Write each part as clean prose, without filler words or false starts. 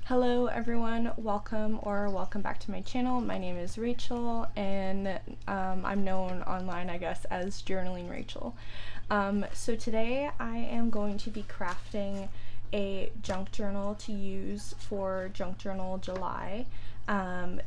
Hello everyone, welcome back to my channel. My name is Rachel and I'm known online I guess as Journaling Rachel. So today I am going to be crafting a junk journal to use for Junk Journal July.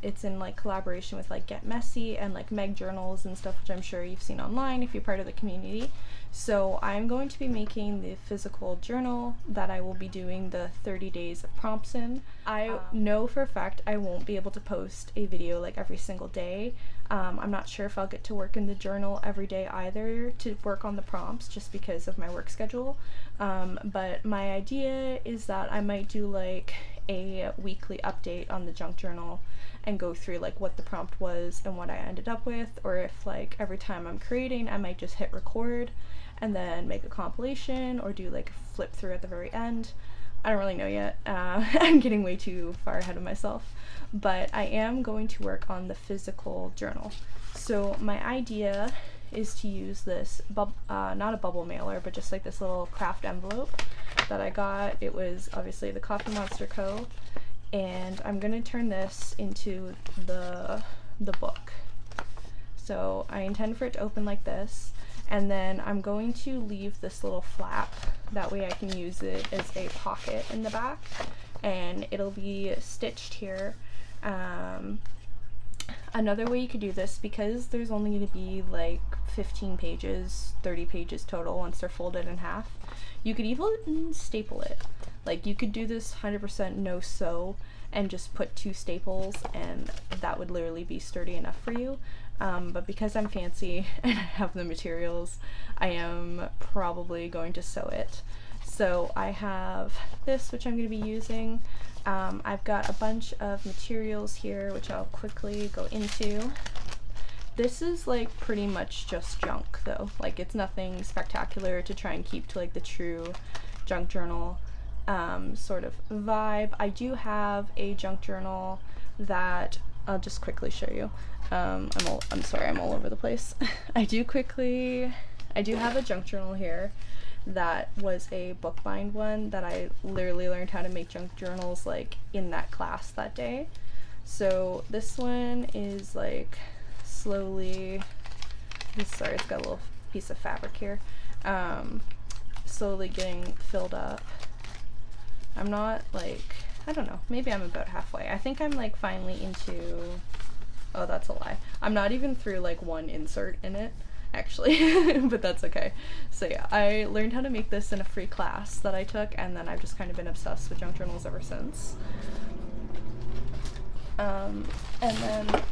It's in like collaboration with like Get Messy and like Meg Journals and stuff, which I'm sure you've seen online if you're part of the community. So I'm going to be making the physical journal that I will be doing the 30 days of prompts in. I know for a fact I won't be able to post a video like every single day. I'm not sure if I'll get to work in the journal every day either to work on the prompts just because of my work schedule. But my idea is that I might do like a weekly update on the junk journal and go through like what the prompt was and what I ended up with, or if like every time I'm creating I might just hit record and then make a compilation or do like a flip through at the very end. I don't really know yet. I'm getting way too far ahead of myself, but I am going to work on the physical journal. So my idea is to use this, not a bubble mailer, but just like this little craft envelope that I got. It was obviously the Coffee Monster Co. And I'm gonna turn this into the book. So I intend for it to open like this, and then I'm going to leave this little flap, that way I can use it as a pocket in the back, and it'll be stitched here. Another way you could do this, because there's only going to be like 15 pages, 30 pages total once they're folded in half, you could even staple it. Like you could do this 100% no sew and just put 2 staples and that would literally be sturdy enough for you. But because I'm fancy and I have the materials, I am probably going to sew it. So I have this, which I'm going to be using. I've got a bunch of materials here, which I'll quickly go into. This is like pretty much just junk though. Like it's nothing spectacular to try and keep to like the true junk journal sort of vibe. I do have a junk journal that I'll just quickly show you. I'm sorry, I'm all over the place. I do have a junk journal here that was a bookbind one that I literally learned how to make junk journals like in that class that day. So this one is like slowly, sorry, it's got a little piece of fabric here, slowly getting filled up. I'm not like, I don't know, maybe I'm about halfway. I think I'm like finally into, oh that's a lie, I'm not even through like one insert in it actually, but that's okay. So yeah, I learned how to make this in a free class that I took, and then I've just kind of been obsessed with junk journals ever since. And then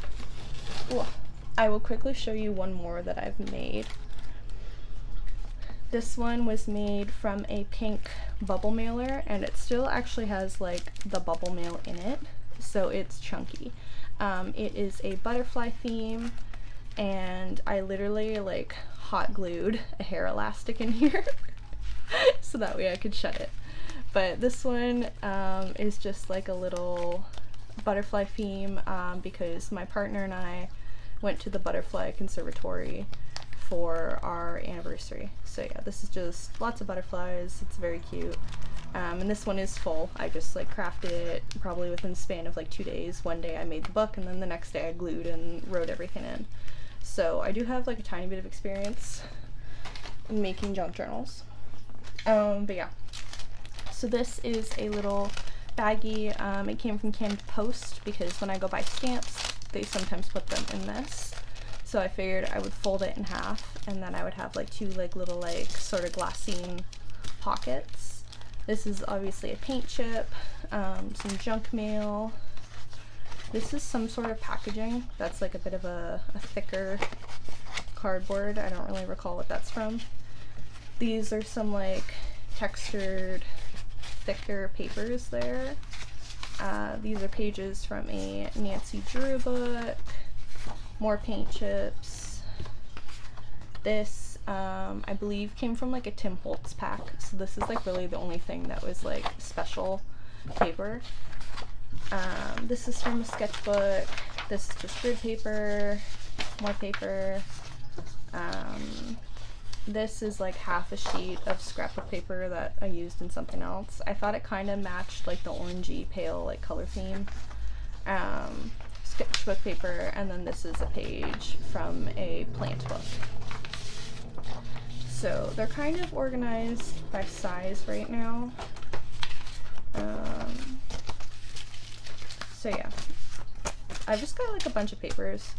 I will quickly show you one more that I've made. This one was made from a pink bubble mailer, and it still actually has like the bubble mail in it, so it's chunky. It is a butterfly theme, and I literally like hot glued a hair elastic in here so that way I could shut it. But this one is just like a little butterfly theme because my partner and I went to the butterfly conservatory for our anniversary. So yeah, this is just lots of butterflies. It's very cute. And this one is full. I just like crafted it probably within the span of like 2 days. One day I made the book, and then the next day I glued and wrote everything in. So I do have like a tiny bit of experience in making junk journals. But yeah. So this is a little baggie. It came from Canada Post because when I go buy stamps, they sometimes put them in this. So I figured I would fold it in half, and then I would have like 2 like little like sort of glassine pockets. This is obviously a paint chip, some junk mail. This is some sort of packaging that's like a bit of a thicker cardboard. I don't really recall what that's from. These are some like textured thicker papers there. These are pages from a Nancy Drew book. More paint chips. This I believe came from like a Tim Holtz pack, so this is like really the only thing that was like special paper. This is from a sketchbook. This is just grid paper, more paper. this is like half a sheet of scrapbook paper that I used in something else. I thought it kind of matched like the orangey pale like color theme. Sketchbook paper, and then this is a page from a plant book. So they're kind of organized by size right now. So yeah, I've just got like a bunch of papers.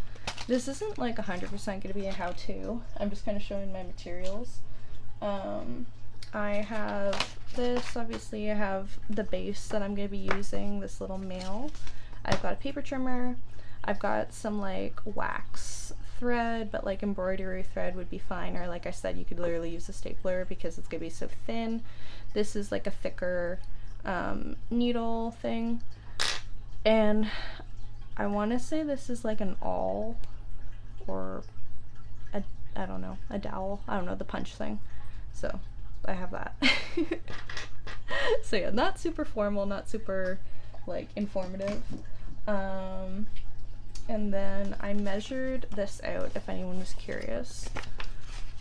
This isn't like 100% going to be a how-to. I'm just kind of showing my materials. I have this, obviously. I have the base that I'm going to be using, this little nail. I've got a paper trimmer. I've got some like wax thread, but like embroidery thread would be fine, or like I said, you could literally use a stapler because it's going to be so thin. This is like a thicker needle thing. And I want to say this is like an awl, or I don't know, a dowel. I don't know, the punch thing. So I have that. So yeah, not super formal, not super like informative. And then I measured this out if anyone was curious.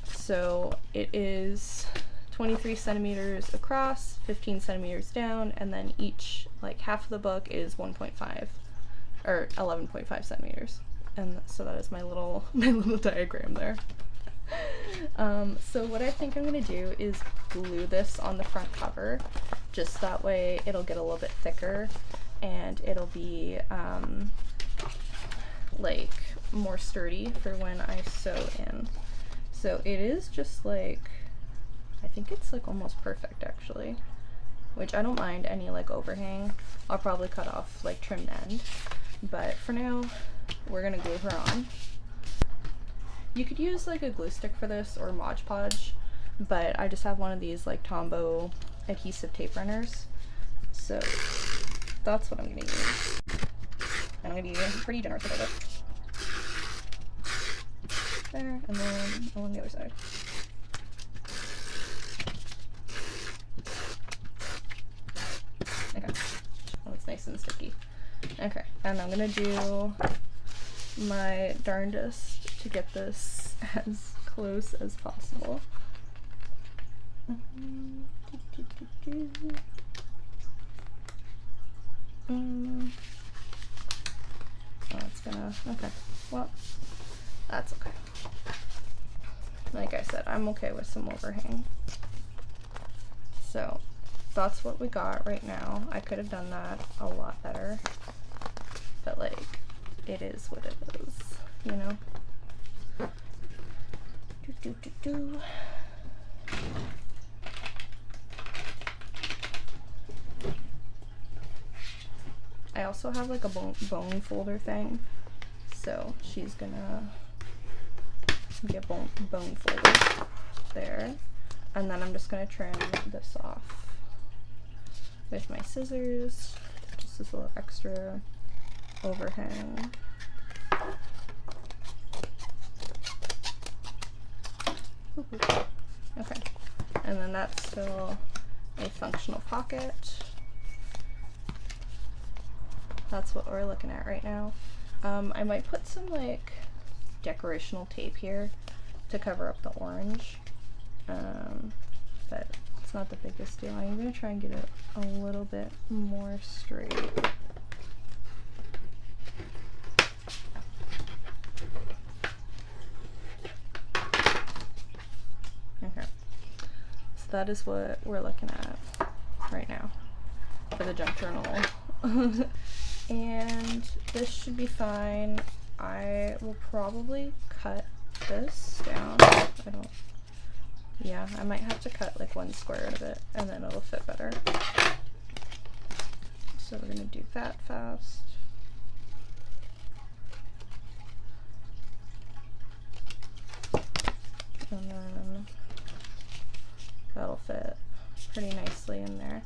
So it is 23 centimeters across, 15 centimeters down, and then each, like half of the book is 1.5 or 11.5 centimeters. And so that is my little diagram there. So what I think I'm gonna do is glue this on the front cover, just that way it'll get a little bit thicker and it'll be like more sturdy for when I sew in. So it is just like, I think it's like almost perfect actually, which I don't mind any like overhang. I'll probably cut off like trimmed end, but for now we're gonna glue her on. You could use like a glue stick for this or Mod Podge, but I just have one of these like Tombow adhesive tape runners, so that's what I'm gonna use. And I'm gonna be pretty generous with it. There, and then on the other side. Okay, oh, it's nice and sticky. Okay, and I'm gonna do my darndest to get this as close as possible. Oh, it's gonna, okay, well, that's okay. Like I said, I'm okay with some overhang. So that's what we got right now. I could have done that a lot better, but like, it is what it is, you know? I also have like a bone folder thing, so she's gonna get bone folders there, and then I'm just gonna trim this off with my scissors, just this little extra overhang. Okay, and then that's still a functional pocket. That's what we're looking at right now. I might put some like decorational tape here to cover up the orange, but it's not the biggest deal. I'm gonna try and get it a little bit more straight. Okay, so that is what we're looking at right now for the junk journal. And this should be fine. I will probably cut this down. Yeah, I might have to cut like one square out of it and then it'll fit better. So we're gonna do that fast. And then that'll fit pretty nicely in there.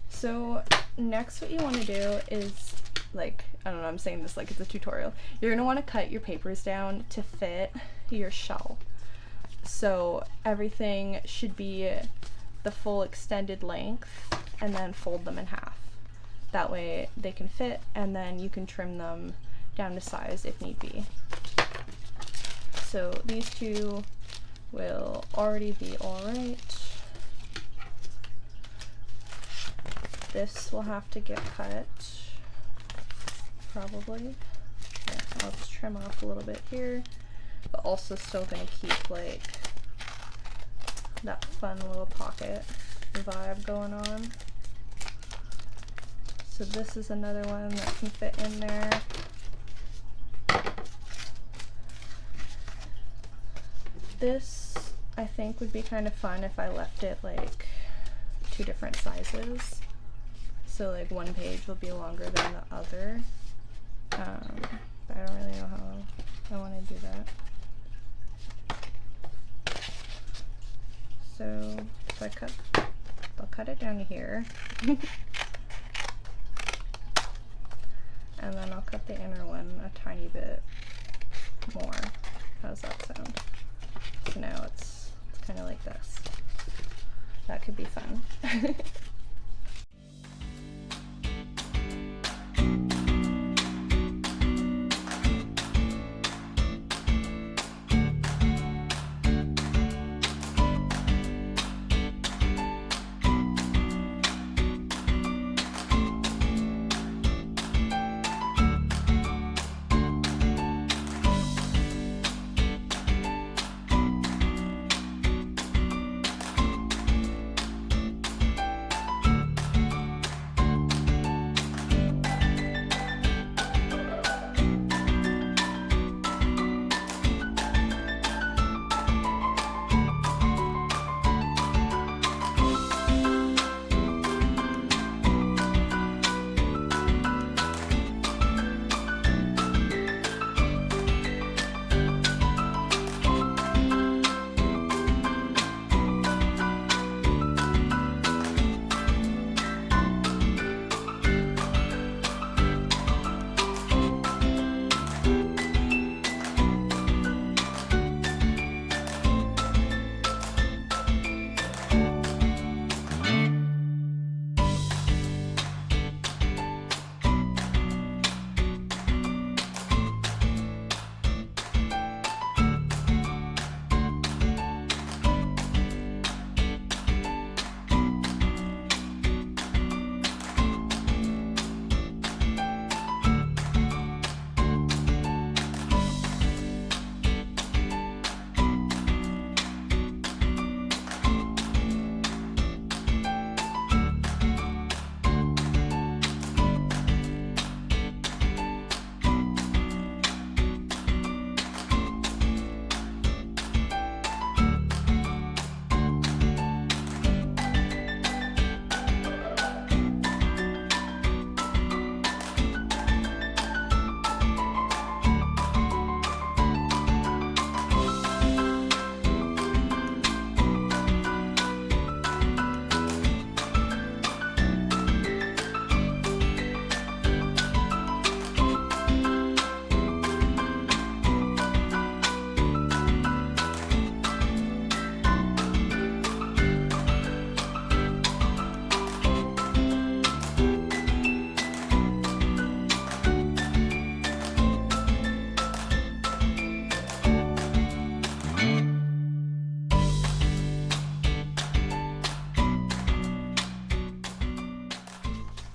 So next what you want to do is, like, I don't know, I'm saying this like it's a tutorial. You're going to want to cut your papers down to fit your shell. So everything should be the full extended length, and then fold them in half. That way they can fit, and then you can trim them down to size if need be. So these two will already be all right. This will have to get cut, probably. Yeah, I'll just trim off a little bit here, but also still gonna keep like that fun little pocket vibe going on. So this is another one that can fit in there. This, I think, would be kind of fun if I left it like 2 different sizes. So like one page will be longer than the other. But I don't really know how I want to do that. So if I'll cut it down to here. And then I'll cut the inner one a tiny bit more. How does that sound? So now it's kind of like this. That could be fun.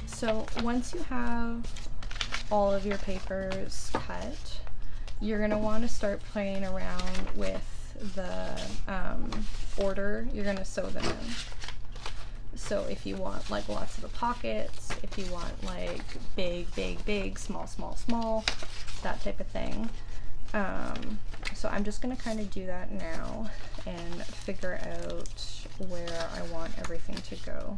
So once you have all of your papers cut, you're going to want to start playing around with the order you're going to sew them in. So if you want like lots of the pockets, if you want like big, big, big, small, small, small, that type of thing. So I'm just going to kind of do that now and figure out where I want everything to go.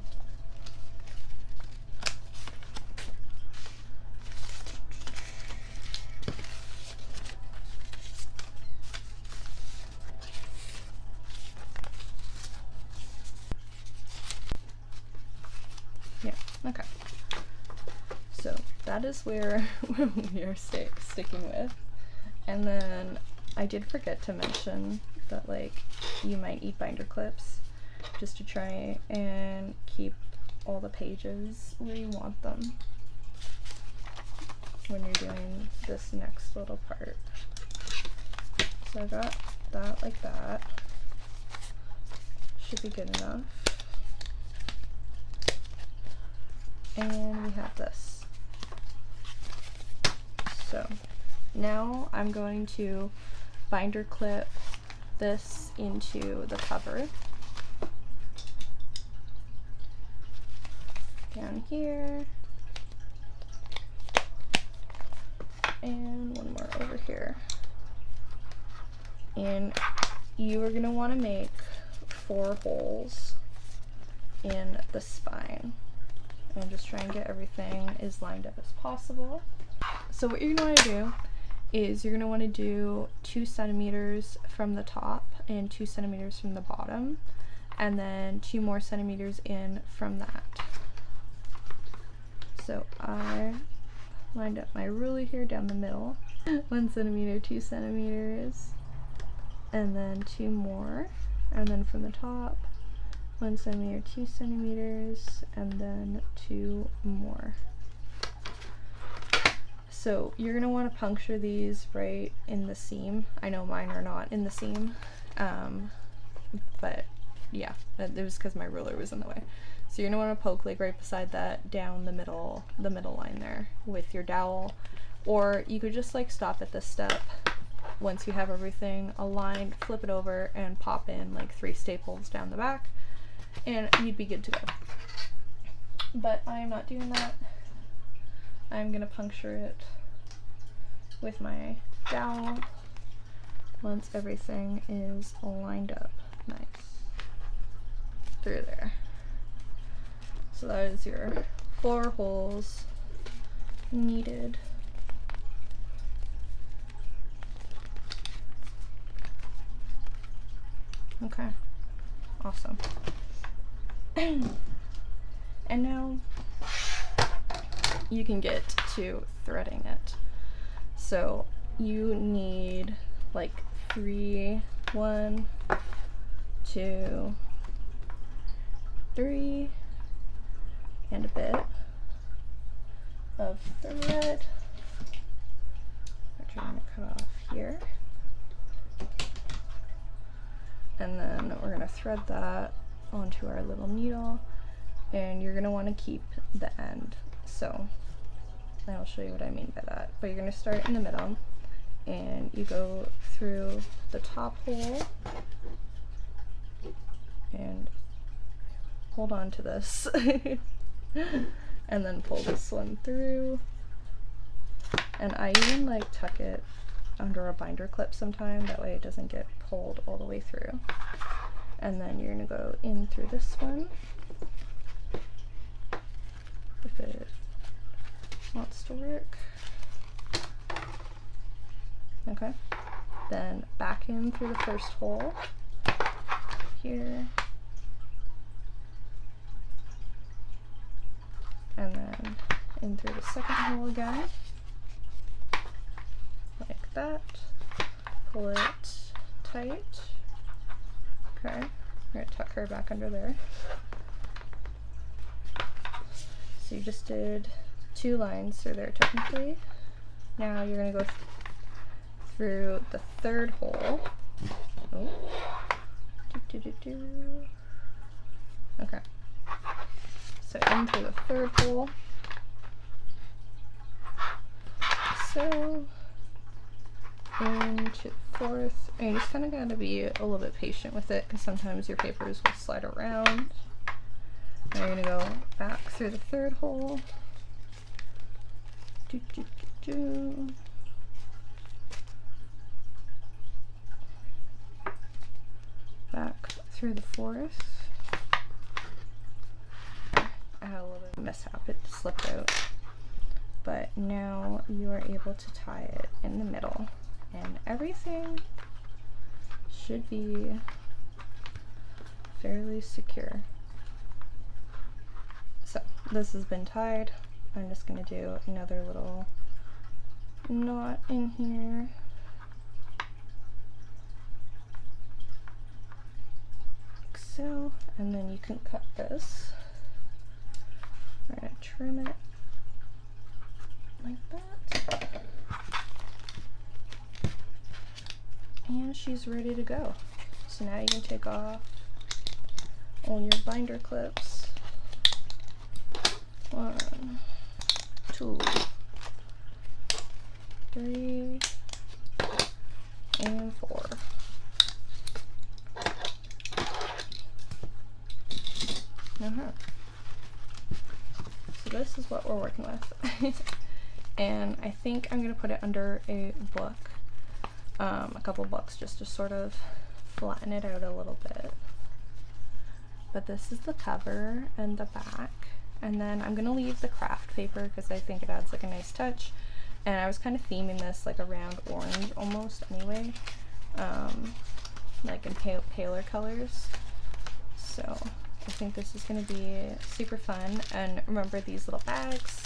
Yeah, okay. So that is where we are sticking with. And then I did forget to mention that like you might need binder clips just to try and keep all the pages where you want them when you're doing this next little part. So I got that like that. should be good enough. And we have this. So now I'm going to binder clip this into the cover. Down here. And one more over here. And you are going to want to make 4 holes in the spine. And just try and get everything as lined up as possible. So what you're going to want to do is you're going to want to do 2 centimeters from the top and 2 centimeters from the bottom, and then 2 more centimeters in from that. So I lined up my ruler here down the middle, 1 centimeter, 2 centimeters, and then 2 more, and then from the top, 1 centimeter, 2 centimeters, and then 2 more. So you're going to want to puncture these right in the seam. I know mine are not in the seam, but yeah, it was because my ruler was in the way. So you're going to want to poke like right beside that, down the middle line there with your dowel, or you could just like stop at this step. Once you have everything aligned, flip it over and pop in like 3 staples down the back, and you'd be good to go. But I am not doing that. I'm going to puncture it with my dowel once everything is lined up nice through there. So that is your 4 holes needed. Okay, awesome. And now you can get to threading it. So you need like 1, 2, 3 and a bit of thread, which I'm going to cut off here. And then we're going to thread that onto our little needle, and you're going to want to keep the end. So I'll show you what I mean by that. But you're going to start in the middle, and you go through the top hole and hold on to this and then pull this one through. And I even like tuck it under a binder clip sometime, that way it doesn't get pulled all the way through. And then you're going to go in through this one if it wants to work. Okay, then back in through the first hole here, and then in through the second hole again, like that. Pull it tight. Okay, I'm going to tuck her back under there. So you just did 2 lines through there technically. Now you're going to go through the third hole. Oh. Okay. So in through the third hole. So into the fourth. And you just kind of got to be a little bit patient with it, because sometimes your papers will slide around. Now you're going to go back through the third hole. Back through the fourth. I had a little bit of a mishap, it slipped out. But now you are able to tie it in the middle, and everything should be fairly secure. So this has been tied. I'm just going to do another little knot in here. Like so, and then you can cut this. We're going to trim it like that. And she's ready to go. So now you can take off all your binder clips. 1, 2, 3, and 4. So this is what we're working with. And I think I'm gonna put it under a book, a couple books, just to sort of flatten it out a little bit. But this is the cover and the back. And then I'm gonna leave the craft paper because I think it adds like a nice touch. And I was kind of theming this like around orange almost anyway, like in paler colors. So I think this is gonna be super fun. And remember these little bags,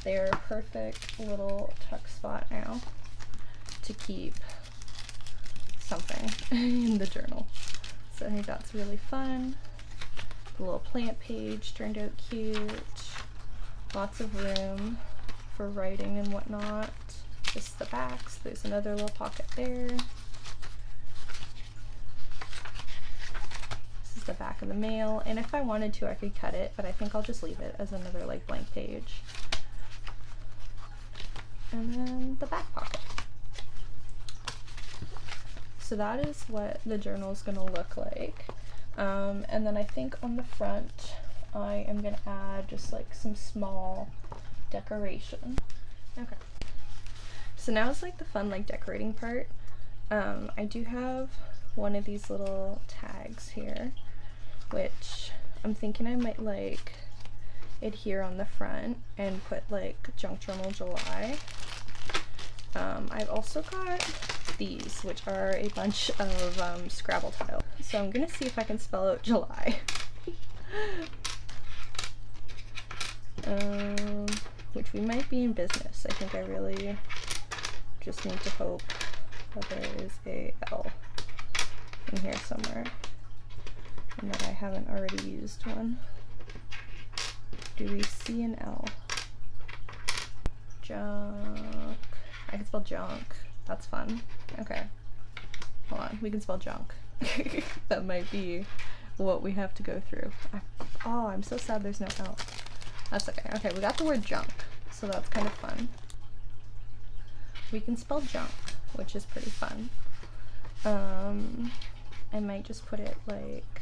they're a perfect little tuck spot now to keep something in the journal. So I think that's really fun. The little plant page turned out cute. Lots of room for writing and whatnot. Just the backs. There's another little pocket there. This is the back of the mail. And if I wanted to, I could cut it, but I think I'll just leave it as another like blank page. And then the back pocket. So that is what the journal is going to look like. And then I think on the front, I am going to add just like some small decoration. Okay. So now it's like the fun like decorating part. I do have one of these little tags here, which I'm thinking I might like adhere on the front and put like Junk Journal July. I've also got these, which are a bunch of Scrabble tiles. So I'm gonna see if I can spell out July. Which we might be in business. I think I really just need to hope that there is a L in here somewhere and that I haven't already used one. Do we see an L? Junk. I can spell junk. That's fun. Okay. Hold on. We can spell junk. That might be what we have to go through. Oh, I'm so sad there's no L. That's okay. Okay, we got the word junk, so that's kind of fun. We can spell junk, which is pretty fun. I might just put it like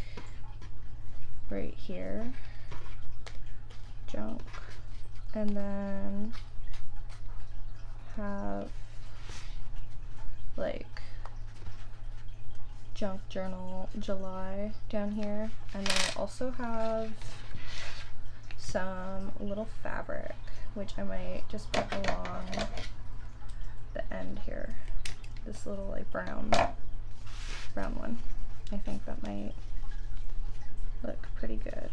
right here. Junk. And then have like Junk Journal July down here, and then I also have some little fabric which I might just put along the end here. This little like brown one. I think that might look pretty good.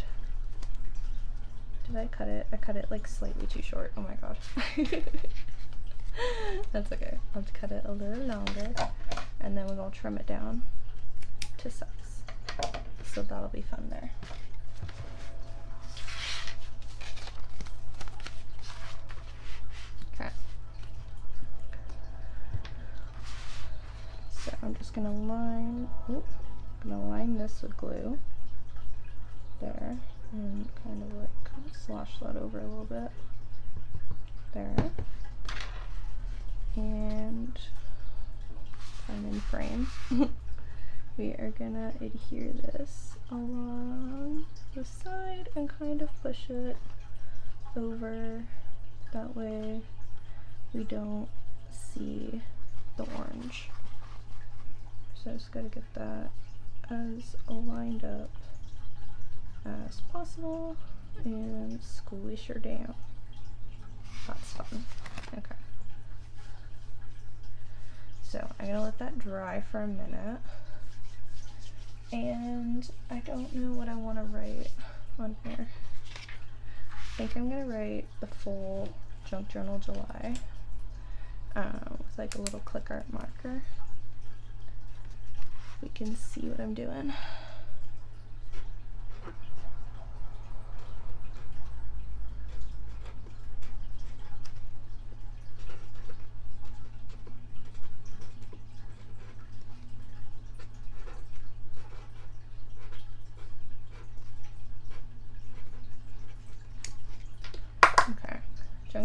Did I cut it? I cut it like slightly too short. Oh my god. That's okay. I'll cut it a little longer and then we're gonna trim it down to size. So that'll be fun there. Okay. So I'm just gonna line this with glue there and kind of like slosh that over a little bit there. And I'm in frame. We are gonna adhere this along the side and kind of push it over. That way we don't see the orange. So I just gotta get that as lined up as possible and squish her down. That's fun. Okay. So I'm gonna let that dry for a minute. And I don't know what I want to write on here. I think I'm gonna write the full Junk Journal July with like a little click art marker. We can see what I'm doing.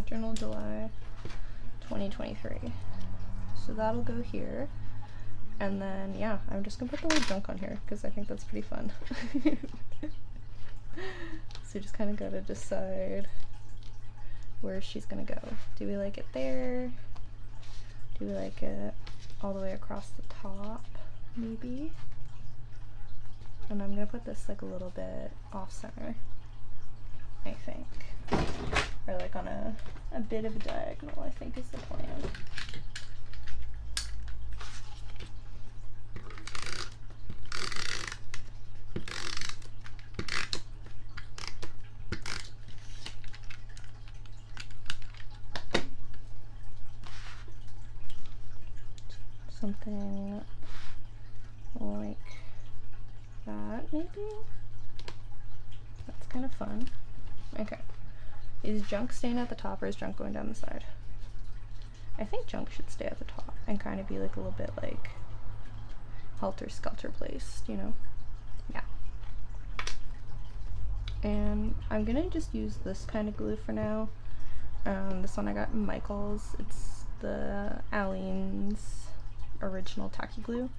Journal July 2023. So that'll go here. And then, yeah, I'm just gonna put the word junk on here because I think that's pretty fun. So just kind of gotta decide where she's gonna go. Do we like it there? Do we like it all the way across the top, maybe? And I'm gonna put this like a little bit off center, I think. Or like on a bit of a diagonal, I think is the plan. Something like that, maybe? That's kind of fun. Okay. Is junk staying at the top or is junk going down the side? I think junk should stay at the top and kind of be like a little bit like helter-skelter placed, you know? Yeah. And I'm gonna just use this kind of glue for now. This one I got in Michael's. It's the Aleene's original tacky glue.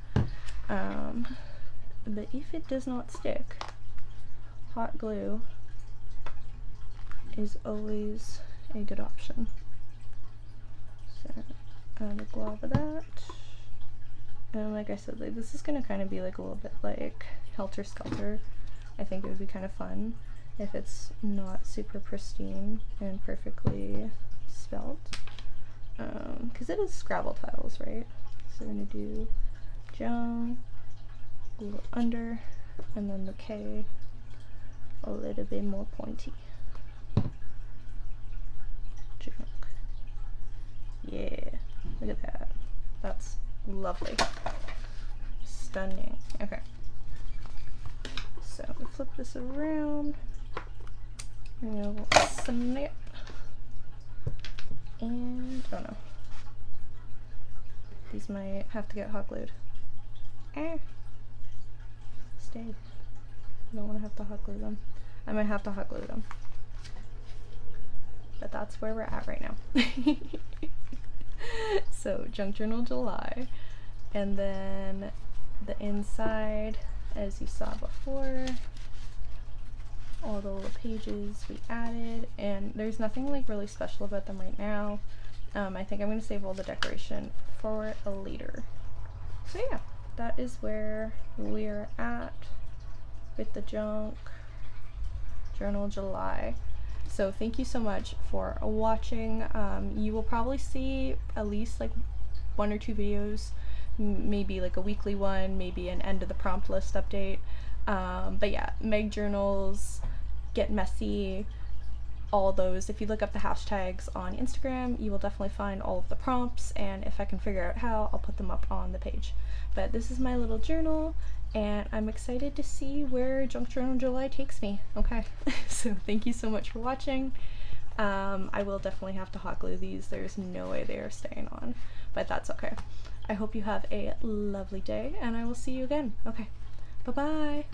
But if it does not stick, hot glue is always a good option. So the glue of that. And like I said, like, this is gonna kind of be like a little bit like helter skelter. I think it would be kind of fun if it's not super pristine and perfectly spelt. Because it is Scrabble tiles, right? So we're gonna do junk, a little under, and then the K a little bit more pointy. Junk. Yeah, look at that. That's lovely. Stunning. Okay. So we flip this around. And a little snip. And oh no. These might have to get hot glued. Stay. I don't want to have to hot glue them. I might have to hot glue them. But that's where we're at right now. So, Junk Journal July. And then the inside, as you saw before, all the little pages we added. And there's nothing like really special about them right now. I think I'm going to save all the decoration for a later. So yeah, that is where we're at with the Junk Journal July. So thank you so much for watching. You will probably see at least like 1 or 2 videos, maybe like a weekly one, maybe an end of the prompt list update. But yeah, Meg journals, get messy, all those. If you look up the hashtags on Instagram, you will definitely find all of the prompts, and if I can figure out how, I'll put them up on the page. But this is my little journal, and I'm excited to see where Junk Journal July takes me. Okay, so thank you so much for watching. I will definitely have to hot glue these. There's no way they are staying on, but that's okay. I hope you have a lovely day, and I will see you again. Okay, bye-bye.